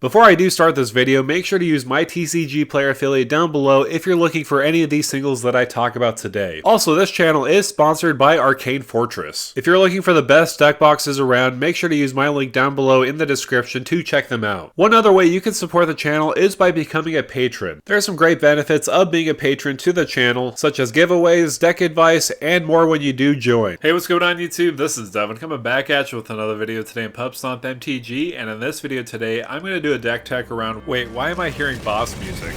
Before I do start this video, make sure to use my TCG player affiliate down below if you're looking for any of these singles that I talk about today. Also, this channel is sponsored by Arcane Fortress. If you're looking for the best deck boxes around, make sure to use my link down below in the description to check them out. One other way you can support the channel is by becoming a patron. There are some great benefits of being a patron to the channel, such as giveaways, deck advice, and more when you do join. Hey, what's going on YouTube? This is Devin coming back at you with another video today in Pub Stomp MTG, and in this video today, I'm going to do a deck tech around... Wait, why am I hearing boss music?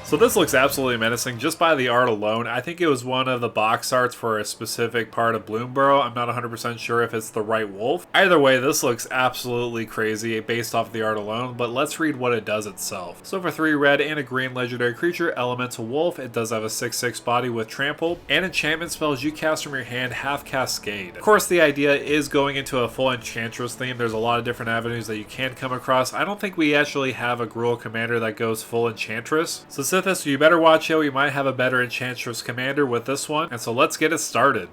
So this looks absolutely menacing just by the art alone. I think it was one of the box arts for a specific part of Bloomburrow. I'm not 100% sure if it's the right wolf. Either way, this looks absolutely crazy based off the art alone, but let's read what it does itself. So for 3 red and a green legendary creature, Elemental Wolf, it does have a 6/6 body with trample, and enchantment spells you cast from your hand have Cascade. Of course, the idea is going into a full Enchantress theme. There's a lot of different avenues that you can come across. I don't think we actually have a Gruul commander that goes full Enchantress. So this, you better watch out. We might have a better Enchantress commander with this one, and so let's get it started.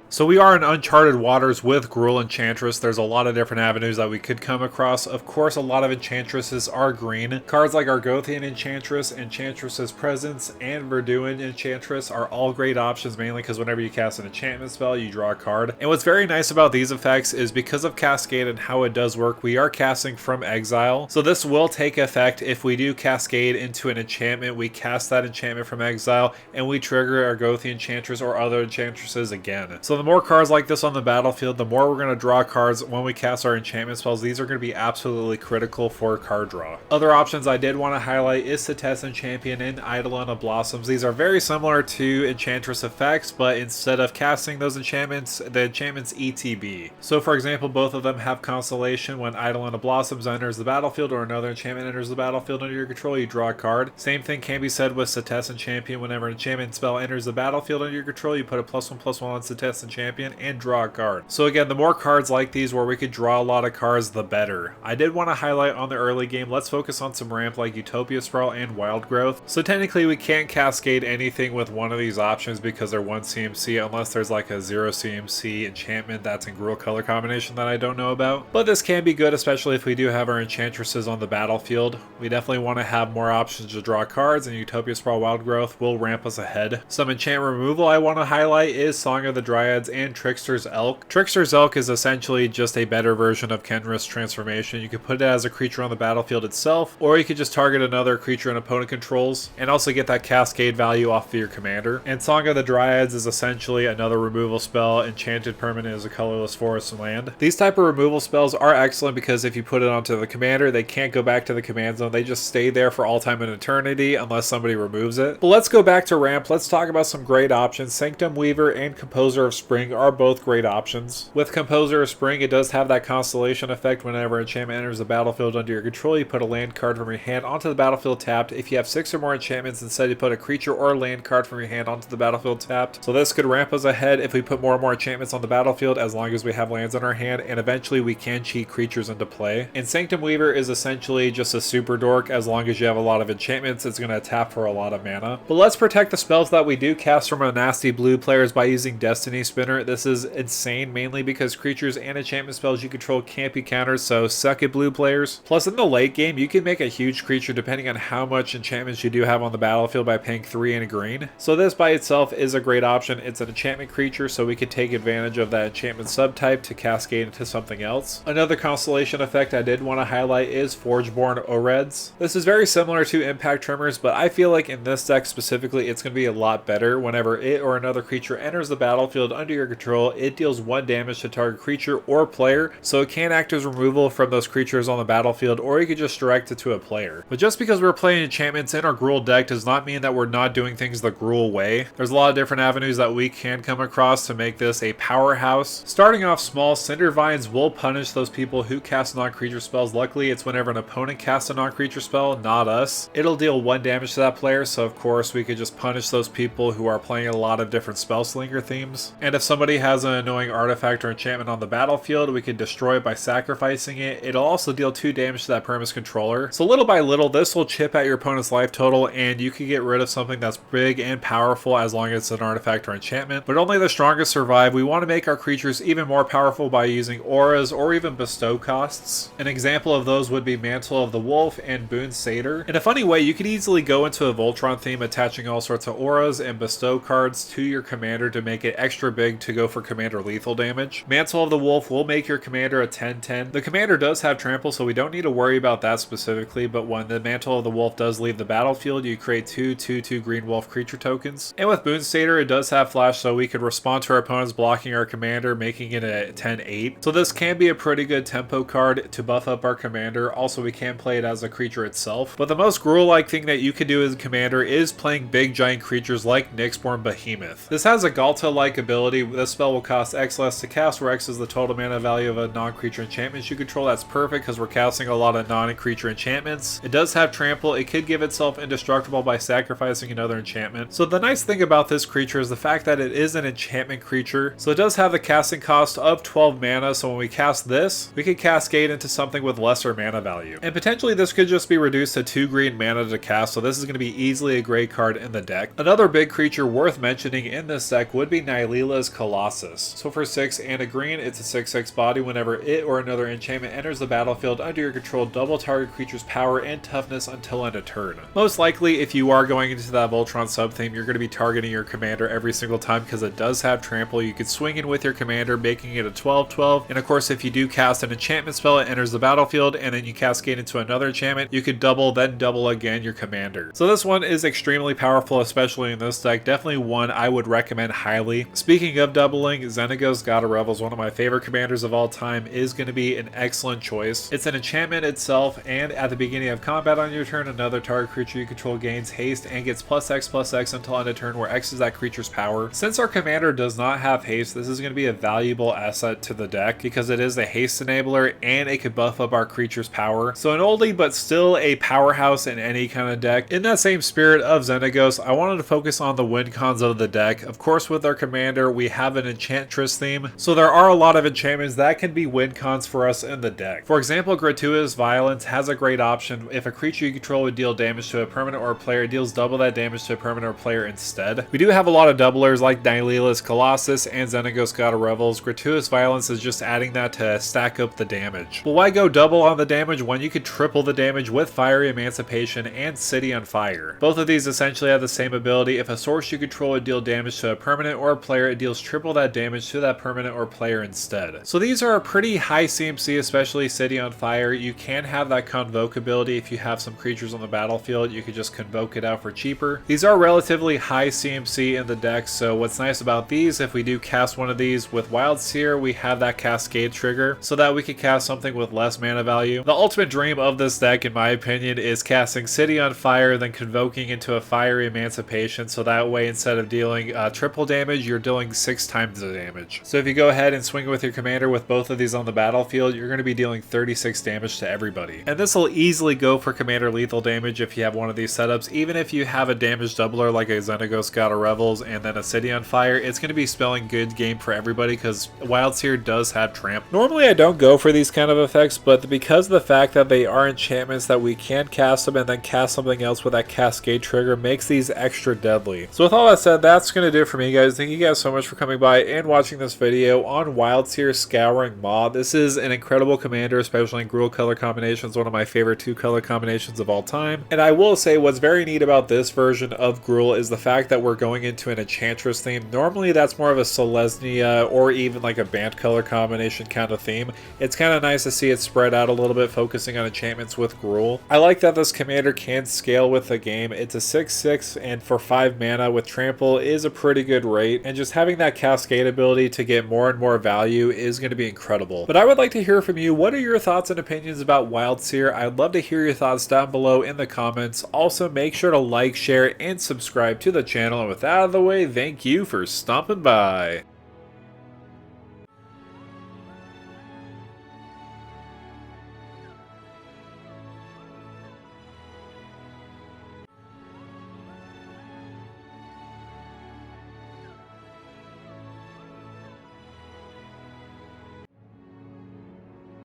So we are in uncharted waters with Gruul Enchantress. There's a lot of different avenues that we could come across. Of course, a lot of Enchantresses are green. Cards like Argothian Enchantress, Enchantress's Presence, and Verduin Enchantress are all great options, mainly because whenever you cast an enchantment spell, you draw a card. And what's very nice about these effects is because of Cascade and how it does work, we are casting from exile. So this will take effect if we do Cascade into an enchantment. We cast that enchantment from exile, and we trigger Argothian Enchantress or other Enchantresses again. So the more cards like this on the battlefield, the more we're going to draw cards when we cast our enchantment spells. These are going to be absolutely critical for card draw. Other options I did want to highlight is Setessan Champion and Eidolon of Blossoms. These are very similar to Enchantress effects, but instead of casting those enchantments, the enchantments ETB. So for example, both of them have Constellation. When Eidolon of Blossoms enters the battlefield or another enchantment enters the battlefield under your control, you draw a card. Same thing can be said with Setessan Champion. Whenever an enchantment spell enters the battlefield under your control, you put a +1/+1 on Setessan Champion and draw a card. So again, the more cards like these where we could draw a lot of cards, the better. I did want to highlight on the early game, let's focus on some ramp like Utopia Sprawl and Wild Growth. So technically we can't cascade anything with one of these options because they're 1 CMC unless there's like a 0 CMC enchantment that's in Gruul color combination that I don't know about. But this can be good, especially if we do have our Enchantresses on the battlefield. We definitely want to have more options to draw cards, and Utopia Sprawl Wild Growth will ramp us ahead. Some enchant removal I want to highlight is Song of the Dryads and Trickster's Elk. Trickster's Elk is essentially just a better version of Kenrith's transformation. You could put it as a creature on the battlefield itself, or you could just target another creature an opponent controls and also get that cascade value off of your commander. And Song of the Dryads is essentially another removal spell. Enchanted permanent is a colorless forest and land. These type of removal spells are excellent because if you put it onto the commander, they can't go back to the command zone. They just stay there for all time and eternity unless somebody removes it. But let's go back to ramp. Let's talk about some great options. Sanctum Weaver and Composer of Spring are both great options. With Composer of Spring, it does have that constellation effect. Whenever enchantment enters the battlefield under your control, you put a land card from your hand onto the battlefield tapped. If you have 6 or more enchantments, instead you put a creature or land card from your hand onto the battlefield tapped. So this could ramp us ahead if we put more and more enchantments on the battlefield, as long as we have lands in our hand, and eventually we can cheat creatures into play. And Sanctum Weaver is essentially just a super dork. As long as you have a lot of enchantments, it's going to tap for a lot of mana. But let's protect the spells that we do cast from our nasty blue players by using Destiny Spinner. This is insane, mainly because creatures and enchantment spells you control can't be countered, so suck it, blue players. Plus in the late game, you can make a huge creature depending on how much enchantments you do have on the battlefield by paying 3 and a green. So this by itself is a great option. It's an enchantment creature, so we could take advantage of that enchantment subtype to cascade into something else. Another constellation effect I did want to highlight is Forgeborn Oreds. This is very similar to Impact Tremors, but I feel like in this deck specifically, it's going to be a lot better. Whenever it or another creature enters the battlefield under your control, it deals 1 damage to target creature or player, so it can act as removal from those creatures on the battlefield, or you could just direct it to a player. But just because we're playing enchantments in our Gruul deck does not mean that we're not doing things the Gruul way. There's a lot of different avenues that we can come across to make this a powerhouse. Starting off small, Cinder Vines will punish those people who cast non-creature spells. Luckily, it's whenever an opponent casts a non-creature spell, not us. It'll deal 1 damage to that player, so of course we could just punish those people who are playing a lot of different spell slinger themes. And And if somebody has an annoying artifact or enchantment on the battlefield, we can destroy it by sacrificing it. It'll also deal 2 damage to that permanent's controller. So little by little, this will chip at your opponent's life total, and you can get rid of something that's big and powerful as long as it's an artifact or enchantment. But only the strongest survive. We want to make our creatures even more powerful by using auras or even bestow costs. An example of those would be Mantle of the Wolf and Boon Satyr. In a funny way, you could easily go into a Voltron theme, attaching all sorts of auras and bestow cards to your commander to make it extra big to go for commander lethal damage. Mantle of the Wolf will make your commander a 10/10. The commander does have trample, so we don't need to worry about that specifically, but when the Mantle of the Wolf does leave the battlefield, you create 2/2/2 green wolf creature tokens. And with Boon Satyr, it does have flash, so we could respond to our opponents blocking our commander, making it a 10/8. So this can be a pretty good tempo card to buff up our commander. Also, we can play it as a creature itself. But the most Gruul-like thing that you can do as a commander is playing big giant creatures like Nyxborn Behemoth. This has a Galta-like ability. This spell will cost X less to cast, where X is the total mana value of a non-creature enchantment you control. That's perfect because we're casting a lot of non-creature enchantments. It does have trample. It could give itself indestructible by sacrificing another enchantment. So the nice thing about this creature is the fact that it is an enchantment creature. So it does have the casting cost of 12 mana, so when we cast this, we can cascade into something with lesser mana value. And potentially this could just be reduced to 2 green mana to cast, so this is going to be easily a great card in the deck. Another big creature worth mentioning in this deck would be Nyleela's Colossus. So for 6 and a green, it's a 6/6 body. Whenever it or another enchantment enters the battlefield under your control, double target creature's power and toughness until end of turn. Most likely, if you are going into that Voltron sub-theme, you're going to be targeting your commander every single time because it does have trample. You could swing in with your commander, making it a 12/12. And of course, if you do cast an enchantment spell, it enters the battlefield, and then you cascade into another enchantment, you could double, then double again your commander. So this one is extremely powerful, especially in this deck. Definitely one I would recommend highly. Speaking of doubling, Xenagos God of Revels, one of my favorite commanders of all time, is going to be an excellent choice. It's an enchantment itself, and at the beginning of combat on your turn, another target creature you control gains haste and gets +X/+X until end of turn, where X is that creature's power. Since our commander does not have haste, this is going to be a valuable asset to the deck because it is a haste enabler and it could buff up our creature's power. So an oldie but still a powerhouse in any kind of deck. In that same spirit of Xenagos, I wanted to focus on the win cons of the deck. Of course, with our commander, we have an Enchantress theme, so there are a lot of enchantments that can be win cons for us in the deck. For example, Gratuitous Violence has a great option. If a creature you control would deal damage to a permanent or a player, it deals double that damage to a permanent or player instead. We do have a lot of doublers like Nyleela's Colossus and Xenagos God of Revels. Gratuitous Violence is just adding that to stack up the damage. But why go double on the damage when you could triple the damage with Fiery Emancipation and City on Fire? Both of these essentially have the same ability. If a source you control would deal damage to a permanent or a player, it deals triple that damage to that permanent or player instead. So these are a pretty high CMC, especially City on Fire. You can have that Convoke ability if you have some creatures on the battlefield. You could just Convoke it out for cheaper. These are relatively high CMC in the deck, so what's nice about these, if we do cast one of these with Wildsear, we have that Cascade trigger so that we could cast something with less mana value. The ultimate dream of this deck, in my opinion, is casting City on Fire, then Convoking into a Fiery Emancipation, so that way instead of dealing triple damage, you're dealing 6 times the damage. So if you go ahead and swing with your commander with both of these on the battlefield, you're going to be dealing 36 damage to everybody. And this will easily go for commander lethal damage if you have one of these setups. Even if you have a damage doubler like a Xenagos God of Revels and then a City on Fire, it's going to be spelling good game for everybody because Wildsear does have tramp. Normally I don't go for these kind of effects, but because of the fact that they are enchantments that we can cast them and then cast something else with that Cascade trigger makes these extra deadly. So with all that said, that's going to do it for me, guys. Thank you guys so much for coming by and watching this video on Wildsear Scouring Mod. This is an incredible commander, especially in Gruul color combinations, one of my favorite 2 color combinations of all time. And I will say what's very neat about this version of Gruul is the fact that we're going into an Enchantress theme. Normally that's more of a Selesnya or even like a Bant color combination kind of theme. It's kind of nice to see it spread out a little bit, focusing on enchantments with Gruul. I like that this commander can scale with the game. It's a 6/6 and for 5 mana with trample is a pretty good rate, and just having that Cascade ability to get more and more value is going to be incredible. But I would like to hear from you. What are your thoughts and opinions about Wildsear? I'd love to hear your thoughts down below in the comments. Also, make sure to like, share, and subscribe to the channel. And with that out of the way, thank you for stopping by.